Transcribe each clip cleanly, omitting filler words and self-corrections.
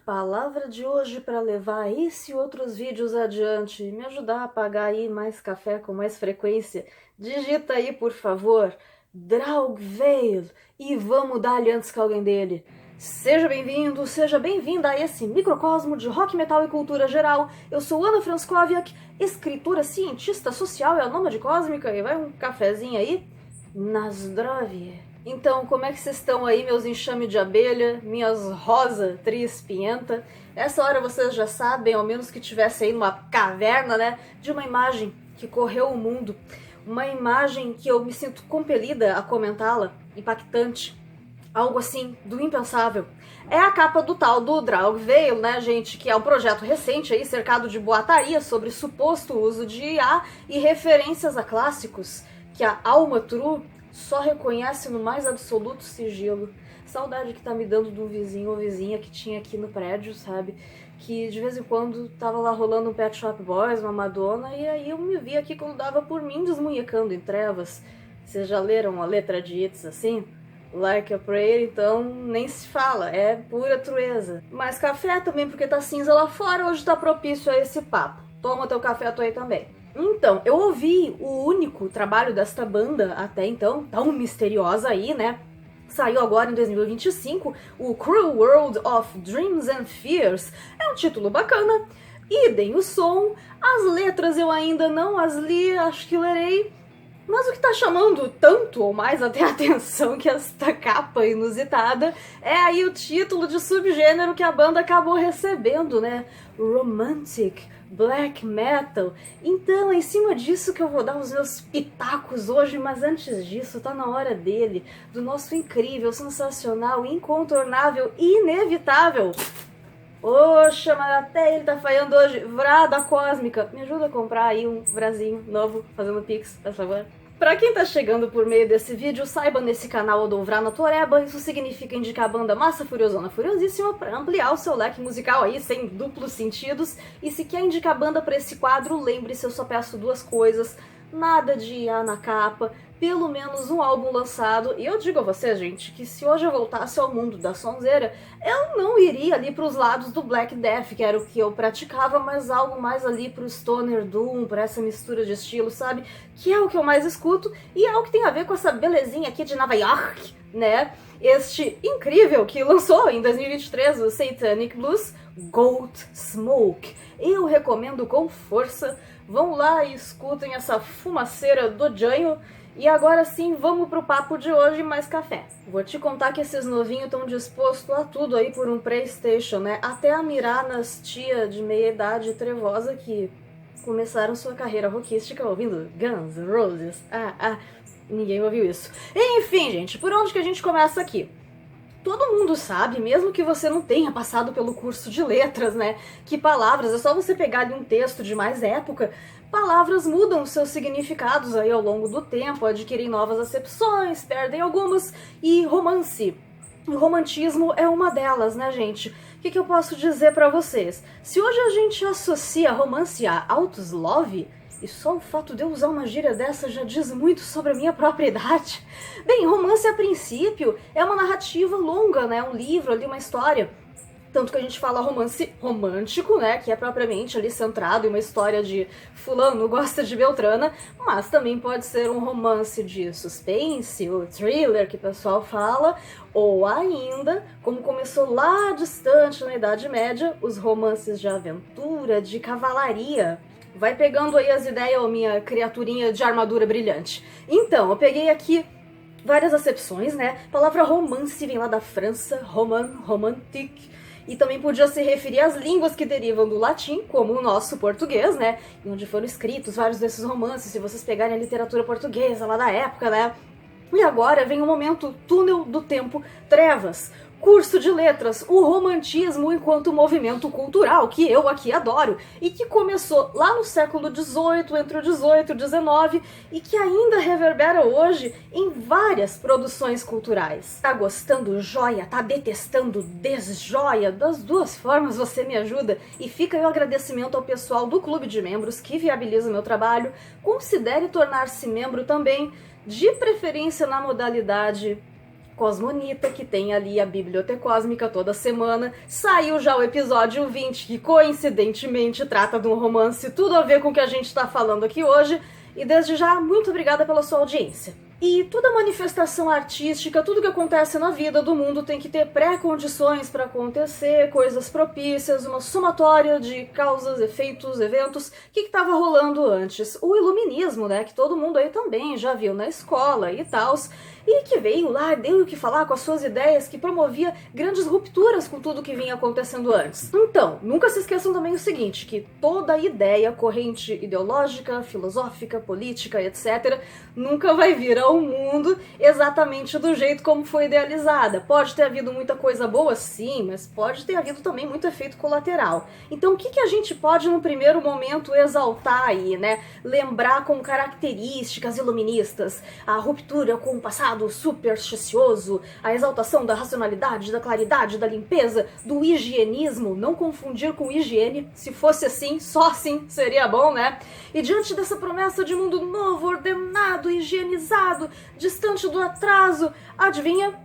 palavra de hoje para levar esse e outros vídeos adiante, me ajudar a pagar aí mais café com mais frequência, digita aí, por favor, Draugveil e vamos dar-lhe antes que alguém dele. Seja bem-vindo, seja bem-vinda a esse microcosmo de rock, metal e cultura geral. Eu sou Ana Franskowiak, escritora, cientista social e a nômade cósmica, e vai um cafezinho aí? Na zdrowie. Então, como é que vocês estão aí, meus enxame de abelha, minhas rosa triespinhenta? Essa hora vocês já sabem, ao menos que tivesse aí numa caverna, né, de uma imagem que correu o mundo. Uma imagem que eu me sinto compelida a comentá-la, impactante. Algo assim, do impensável. É a capa do tal do Draugveil, né, gente, que é um projeto recente aí, cercado de boataria sobre suposto uso de IA e referências a clássicos que a alma true só reconhece no mais absoluto sigilo. Saudade que tá me dando de um vizinho ou vizinha que tinha aqui no prédio, sabe? Que de vez em quando tava lá rolando um Pet Shop Boys, uma Madonna, e aí eu me vi aqui quando dava por mim desmunhecando em trevas. Vocês já leram a letra de It's assim? Like a Prayer, então nem se fala, é pura trueza. Mas café também, porque tá cinza lá fora, hoje tá propício a esse papo. Toma teu café, tu aí também. Então, eu ouvi o único trabalho desta banda até então, tão misteriosa aí, né? Saiu agora em 2025, o Cruel World of Dreams and Fears. É um título bacana, idem o som, as letras eu ainda não as li, acho que lerei. Mas o que tá chamando tanto ou mais até a atenção que esta capa inusitada é aí o título de subgênero que a banda acabou recebendo, né? Romantic Black Metal. Então é em cima disso que eu vou dar os meus pitacos hoje, mas antes disso tá na hora dele, do nosso incrível, sensacional, incontornável e inevitável. Oxa, mas até ele tá falhando hoje. Vrada Cósmica. Me ajuda a comprar aí um vrazinho novo, fazendo pix, por favor. Pra quem tá chegando por meio desse vídeo, saiba nesse canal eu dou Vrá na Toreba. Isso significa indicar a banda Massa Furiosona Furiosíssima pra ampliar o seu leque musical aí, sem duplos sentidos. E se quer indicar a banda pra esse quadro, lembre-se, eu só peço duas coisas. Nada de IA na capa, pelo menos um álbum lançado. E eu digo a vocês, gente, que se hoje eu voltasse ao mundo da sonzeira, eu não iria ali pros lados do Black Death, que era o que eu praticava, mas algo mais ali pro Stoner Doom, pra essa mistura de estilos, sabe? Que é o que eu mais escuto e é o que tem a ver com essa belezinha aqui de Nova York, né? Este incrível que lançou em 2023 o Satanic Blues, Goat Smoke. Eu recomendo com força. Vão lá e escutem essa fumaceira do Janho. E agora sim, vamos pro papo de hoje, mais café. Vou te contar que esses novinhos estão dispostos a tudo aí por um PlayStation, né? Até a mirar nas tia de meia idade trevosa que começaram sua carreira rockística ouvindo Guns N' Roses. Ninguém ouviu isso. Enfim, gente, por onde que a gente começa aqui? Todo mundo sabe, mesmo que você não tenha passado pelo curso de letras, né? Que palavras, é só você pegar ali um texto de mais época, palavras mudam seus significados aí ao longo do tempo, adquirem novas acepções, perdem algumas, e romance. O romantismo é uma delas, né, gente? O que eu posso dizer pra vocês? Se hoje a gente associa romance a autos love, e só o fato de eu usar uma gíria dessa já diz muito sobre a minha própria idade. Bem, romance a princípio é uma narrativa longa, né? Um livro ali, uma história. Tanto que a gente fala romance romântico, né? Que é propriamente ali centrado em uma história de fulano gosta de Beltrana, mas também pode ser um romance de suspense, ou thriller que o pessoal fala, ou ainda, como começou lá distante na Idade Média, os romances de aventura, de cavalaria. Vai pegando aí as ideias, ô minha criaturinha de armadura brilhante. Então, eu peguei aqui várias acepções, né? A palavra romance vem lá da França, romantique, e também podia se referir às línguas que derivam do latim, como o nosso português, né? Onde foram escritos vários desses romances, se vocês pegarem a literatura portuguesa lá da época, né? E agora vem o momento túnel do tempo, trevas. Curso de letras, o romantismo enquanto movimento cultural, que eu aqui adoro, e que começou lá no século XVIII, entre o XVIII e o XIX, e que ainda reverbera hoje em várias produções culturais. Tá gostando, joia? Tá detestando, desjoia? Das duas formas você me ajuda, e fica aí o agradecimento ao pessoal do clube de membros que viabiliza o meu trabalho. Considere tornar-se membro também, de preferência na modalidade Cosmonita, que tem ali a Biblioteca Cósmica toda semana. Saiu já o episódio 20, que coincidentemente trata de um romance, tudo a ver com o que a gente tá falando aqui hoje. E desde já, muito obrigada pela sua audiência. E toda manifestação artística, tudo que acontece na vida do mundo tem que ter pré-condições para acontecer, coisas propícias, uma somatória de causas, efeitos, eventos. O que estava rolando antes? O iluminismo, né, que todo mundo aí também já viu na escola e tal, e que veio lá, deu o que falar com as suas ideias, que promovia grandes rupturas com tudo que vinha acontecendo antes. Então, nunca se esqueçam também o seguinte, que toda ideia, corrente ideológica, filosófica, política, etc., nunca vai vir ao mundo exatamente do jeito como foi idealizada. Pode ter havido muita coisa boa, sim, mas pode ter havido também muito efeito colateral. Então, o que a gente pode, no primeiro momento, exaltar aí, né? Lembrar como características iluministas, a ruptura com o passado supersticioso, a exaltação da racionalidade, da claridade, da limpeza, do higienismo, não confundir com higiene, se fosse assim, só assim seria bom, né? E diante dessa promessa de mundo novo, ordenado, higienizado, distante do atraso, adivinha?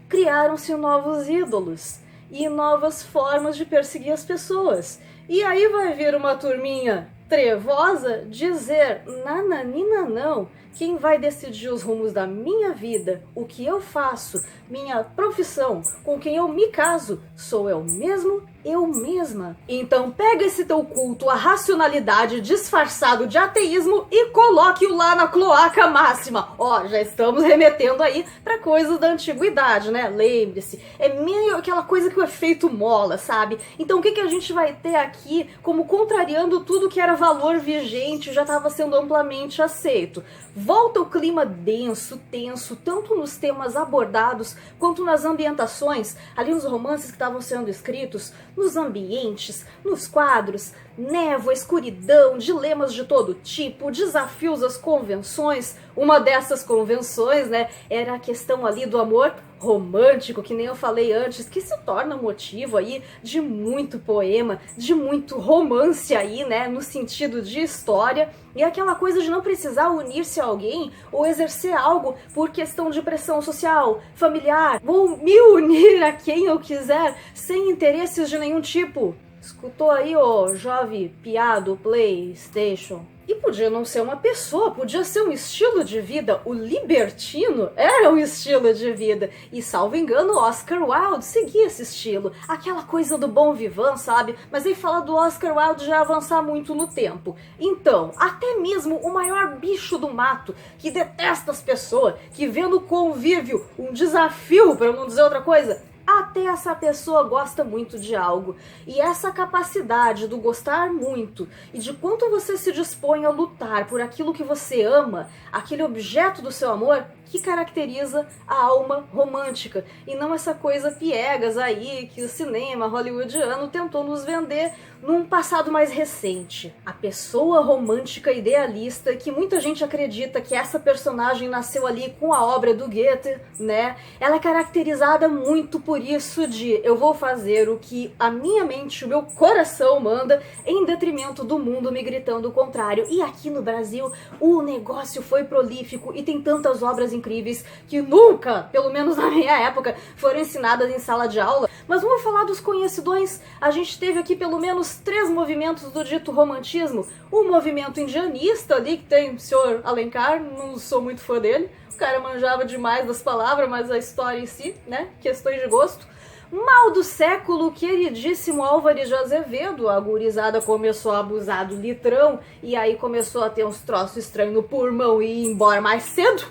Criaram-se novos ídolos e novas formas de perseguir as pessoas. E aí vai vir uma turminha trevosa dizer, nananina não, quem vai decidir os rumos da minha vida, o que eu faço, minha profissão, com quem eu me caso, sou eu mesmo, eu mesma. Então pega esse teu culto à racionalidade disfarçado de ateísmo e coloque-o lá na cloaca máxima. Ó, já estamos remetendo aí para coisas da antiguidade, né? Lembre-se, é meio aquela coisa que o efeito mola, sabe? Então o que a gente vai ter aqui como contrariando tudo que era valor vigente, já estava sendo amplamente aceito? Volta o clima denso, tenso, tanto nos temas abordados quanto nas ambientações, ali nos romances que estavam sendo escritos, nos ambientes, nos quadros, névoa, escuridão, dilemas de todo tipo, desafios às convenções. Uma dessas convenções, né, era a questão ali do amor romântico, que nem eu falei antes, que se torna motivo aí de muito poema, de muito romance aí, né, no sentido de história, e aquela coisa de não precisar unir-se a alguém ou exercer algo por questão de pressão social, familiar. Vou me unir a quem eu quiser, sem interesses de nenhum tipo. Escutou aí, ô jovem piado PlayStation? E podia não ser uma pessoa, podia ser um estilo de vida. O libertino era um estilo de vida. E, salvo engano, Oscar Wilde seguia esse estilo. Aquela coisa do bom vivant, sabe? Mas aí falar do Oscar Wilde já avançar muito no tempo. Então, até mesmo o maior bicho do mato, que detesta as pessoas, que vê no convívio um desafio, para não dizer outra coisa, até essa pessoa gosta muito de algo. E essa capacidade do gostar muito e de quanto você se dispõe a lutar por aquilo que você ama, aquele objeto do seu amor, que caracteriza a alma romântica. E não essa coisa piegas aí que o cinema hollywoodiano tentou nos vender num passado mais recente. A pessoa romântica idealista, que muita gente acredita que essa personagem nasceu ali com a obra do Goethe, né? Ela é caracterizada muito por isso de eu vou fazer o que a minha mente, o meu coração manda, em detrimento do mundo me gritando o contrário. E aqui no Brasil o negócio foi prolífico e tem tantas obras incríveis que nunca, pelo menos na minha época, foram ensinadas em sala de aula. Mas vamos falar dos conhecidões. A gente teve aqui pelo menos 3 movimentos do dito romantismo. O movimento indianista ali, que tem o senhor Alencar, não sou muito fã dele. O cara manjava demais das palavras, mas a história em si, né? Questões de gosto. Mal do século, queridíssimo Álvares de Azevedo, a gurizada começou a abusar do litrão e aí começou a ter uns troços estranhos no pulmão e ir embora mais cedo.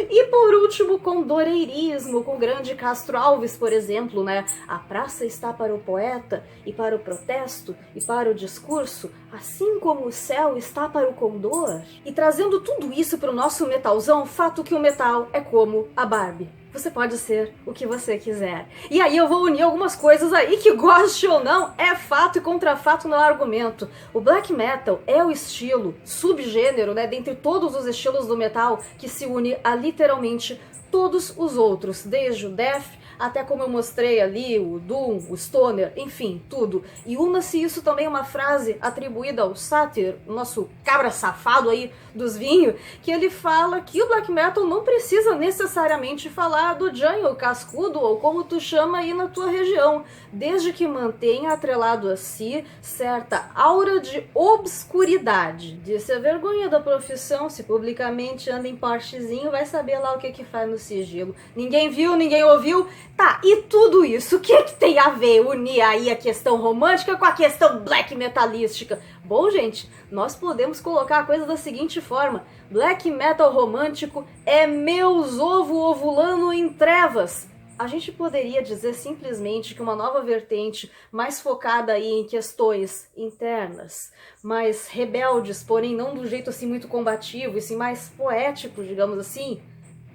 E por último, com doreirismo, com grande Castro Alves, por exemplo, né? A praça está para o poeta e para o protesto e para o discurso, assim como o céu está para o condor. E trazendo tudo isso para o nosso metalzão, fato que o metal é como a Barbie. Você pode ser o que você quiser. E aí eu vou unir algumas coisas aí que, goste ou não, é fato e contrafato no argumento. O black metal é o estilo, subgênero, né, dentre todos os estilos do metal, que se une a literalmente todos os outros, desde o death até como eu mostrei ali, o Doom, o Stoner, enfim, tudo. E una-se isso também a uma frase atribuída ao Satyr, o nosso cabra safado aí dos vinhos, que ele fala que o black metal não precisa necessariamente falar do Jungle cascudo, ou como tu chama aí na tua região, desde que mantenha atrelado a si certa aura de obscuridade. Disse a vergonha da profissão, se publicamente anda em partezinho, vai saber lá o que faz no sigilo. Ninguém viu, ninguém ouviu. Tá, e tudo isso, o que tem a ver unir aí a questão romântica com a questão black metalística? Bom, gente, nós podemos colocar a coisa da seguinte forma: black metal romântico é meus ovo ovulando em trevas. A gente poderia dizer simplesmente que uma nova vertente mais focada aí em questões internas, mais rebeldes, porém não do jeito assim muito combativo, e sim mais poético, digamos assim,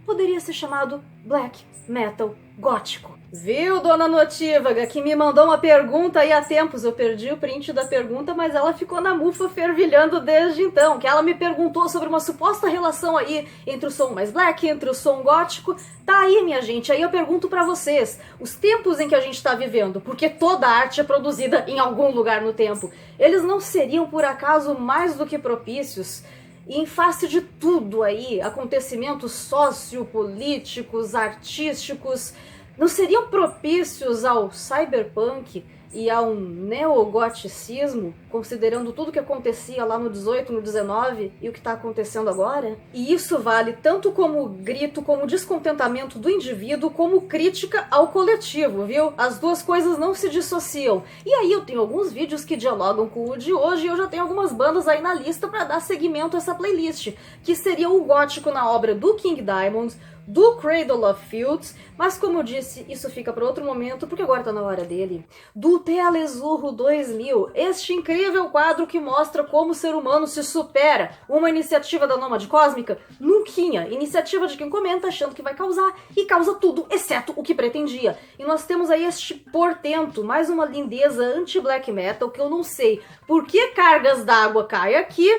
poderia ser chamado black metal gótico. Viu, dona Notívaga, que me mandou uma pergunta aí há tempos. Eu perdi o print da pergunta, mas ela ficou na mufa fervilhando desde então, que ela me perguntou sobre uma suposta relação aí entre o som mais black, entre o som gótico. Tá aí, minha gente, aí eu pergunto pra vocês, os tempos em que a gente tá vivendo, porque toda arte é produzida em algum lugar no tempo, eles não seriam por acaso mais do que propícios? E em face de tudo aí, acontecimentos sociopolíticos, artísticos, não seriam propícios ao cyberpunk e a um neogoticismo, considerando tudo que acontecia lá no 18, no 19 e o que está acontecendo agora? E isso vale tanto como grito, como descontentamento do indivíduo, como crítica ao coletivo, viu? As duas coisas não se dissociam. E aí eu tenho alguns vídeos que dialogam com o de hoje e eu já tenho algumas bandas aí na lista para dar seguimento a essa playlist, que seria o gótico na obra do King Diamond, do Cradle of Filth, mas como eu disse, isso fica para outro momento, porque agora tá na hora dele. Do Telezurro 2000, este incrível quadro que mostra como o ser humano se supera. Uma iniciativa da Nômade Cósmica? Nunquinha. Iniciativa de quem comenta achando que vai causar, e causa tudo, exceto o que pretendia. E nós temos aí este portento, mais uma lindeza anti-black metal, que eu não sei por que cargas d'água caem aqui.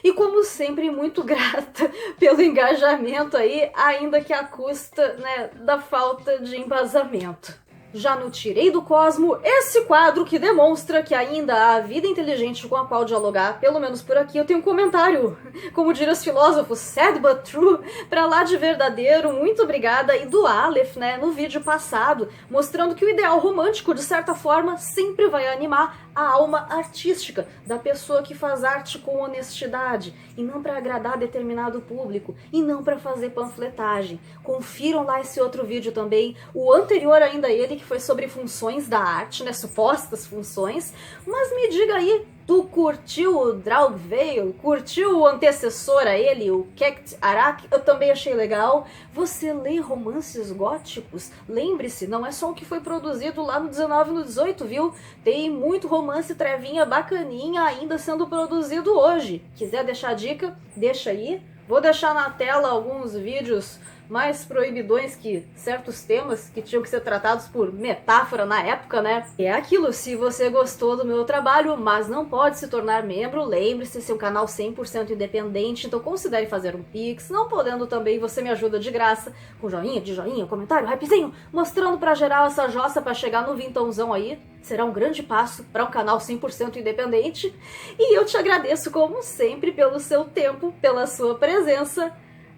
E como sempre, muito grata pelo engajamento aí, ainda que à custa, né, da falta de embasamento. Já no Tirei do Cosmo, esse quadro que demonstra que ainda há vida inteligente com a qual dialogar, pelo menos por aqui eu tenho um comentário, como diriam os filósofos, sad but true, pra lá de verdadeiro, muito obrigada, e do Aleph, né, no vídeo passado, mostrando que o ideal romântico, de certa forma, sempre vai animar a alma artística da pessoa que faz arte com honestidade, e não para agradar determinado público, e não para fazer panfletagem. Confiram lá esse outro vídeo também, o anterior ainda ele, que foi sobre funções da arte, né, supostas funções, mas me diga aí, tu curtiu o Draugveil? Curtiu o antecessor a ele, o Kekt Arak? Eu também achei legal. Você lê romances góticos? Lembre-se, não é só o que foi produzido lá no 19 e no 18, viu? Tem muito romance trevinha bacaninha ainda sendo produzido hoje. Quiser deixar a dica? Deixa aí. Vou deixar na tela alguns vídeos mais proibidões que certos temas que tinham que ser tratados por metáfora na época, né? É aquilo, se você gostou do meu trabalho, mas não pode se tornar membro, lembre-se, esse é um canal 100% independente, então considere fazer um pix, não podendo também, você me ajuda de graça, com joinha, de joinha, comentário, hypezinho, mostrando pra geral essa jossa pra chegar no vintãozão aí. Será um grande passo para um canal 100% independente, e eu te agradeço como sempre pelo seu tempo, pela sua presença,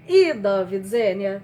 e David Zênia.